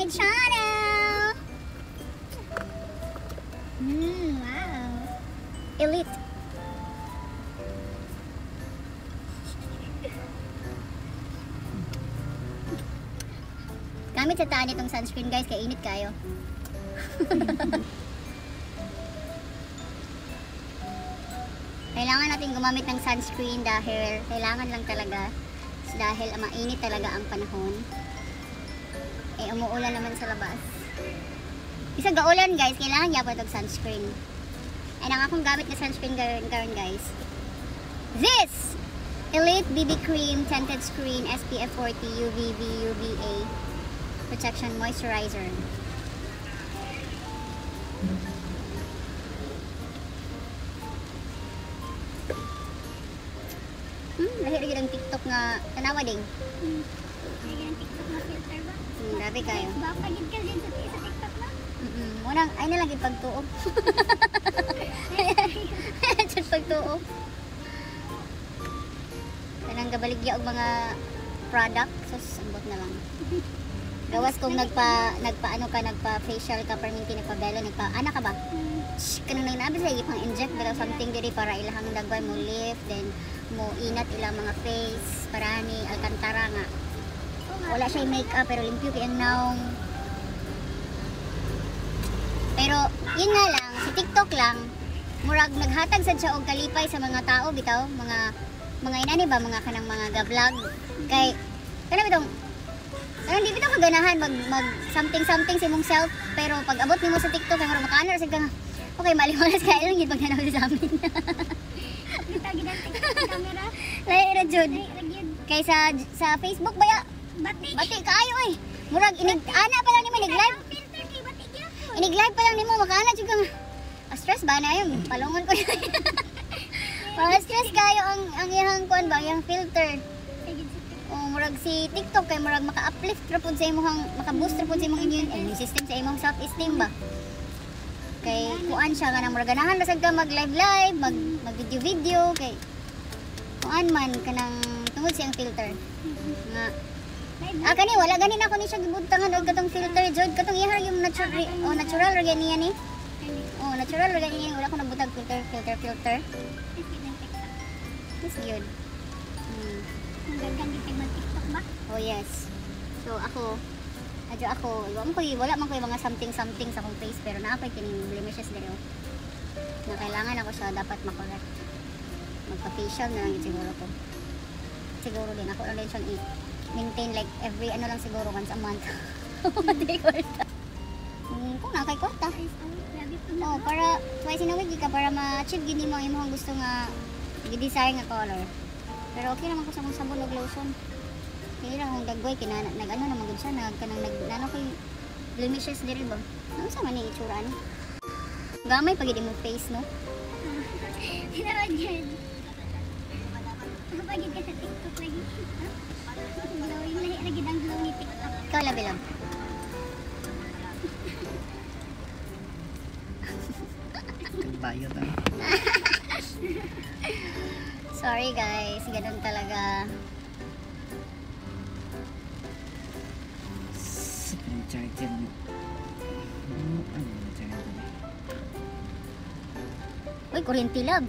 my channel. Wow. Elite. Gamit sa taan itong sunscreen guys, kaya init kayo. Kailangan natin gumamit ng sunscreen dahil kailangan lang talaga dahil mainit talaga ang panahon. Eh umuulan naman sa labas. Isa gaulan guys, kailangan niya po itong sunscreen. And ang akong gamit na sunscreen karon guys. This Elite BB Cream Tinted Screen SPF 40 UVB UVA Protection Moisturizer. Lahir ang TikTok nga tanawa ding. Lahir ang TikTok nga filter ba? Grabe kayo. Baka gid ka din sa TikTok na? Munang ay na lang gid pagtuo. Just pagtuo. Kanang gabaligya og mga product sus ambot na lang. Gawas kung nagpa facial ka perminti nagpa-belo ana ka ba? Kanang nagnabi sa ipang inject pero something diri para ilahang dagway mo lift then mo inat ilang mga face para ni alcantara nga. Wala siya makeup pero limpyo kay ang naong. Pero yun nga lang si TikTok lang murag naghatag sad siya og kalipay sa mga tao bitaw, mga inani ba mga kanang mga ga-vlog kay kana bitong di bitaw kaganahan mag something sa imong self pero pag abot nimo sa TikTok kay murag makaano ra ka nga okay maliwalas kay lang gid pag nanaw sa amin. Kita gid ang camera. Lahi ra jud. Kay sa Facebook ba ya? Bati kaayo eh. Murag ana pa lang nimo nag-live. Inig-live pa lang nimo makaana jud ka. Stress ba na yun? Palungon ko yun. Para stress kayo ang iyang kuan ba, iyang filter. Murag si TikTok kay murag maka-uplift ra pud sa imong maka-boost ra pud sa imong immune system sa imong self-esteem ba. Kay kuan siya kanang murag ganahan ra sad ka mag-live mag-video kay kuan man kanang tungod siyang filter. Nga kani wala gani na ko ni siya gibuntangan og katong filter jud katong ihar yung natural ra gani ni. Natural ra gani wala ko nabutag filter. Yes yun. Ang gaganda din mag TikTok ba? Oh yes. So ako wala man ko yung mga something sa akong face pero naa ko'y kining blemishes dito. Na kailangan ako siya dapat makorek. Magpa-facial na lang siguro ko. Siguro din ako lang din siyang maintain like every lang siguro once a month. Pati kwarta. Kung na kay kwarta. Para twice in a week ka para ma-achieve gini mo ang imong gusto nga i-design nga color. Pero okay naman ko sa mong sabon ug lotion. Kaya lang akong dagway nag-ano naman gud siya nano koy blemishes diri ba. Ano sa man ni itsura ni? Gamay pag mo face no. Tinawa gyud. Pagid ka sa TikTok lagi. Glowing lahi ra gid ang glow ni TikTok. Ikaw labi lang. Bayot ah. Sorry guys, ganun talaga. Charger mo. Ano charger? Uy, kuryente lab.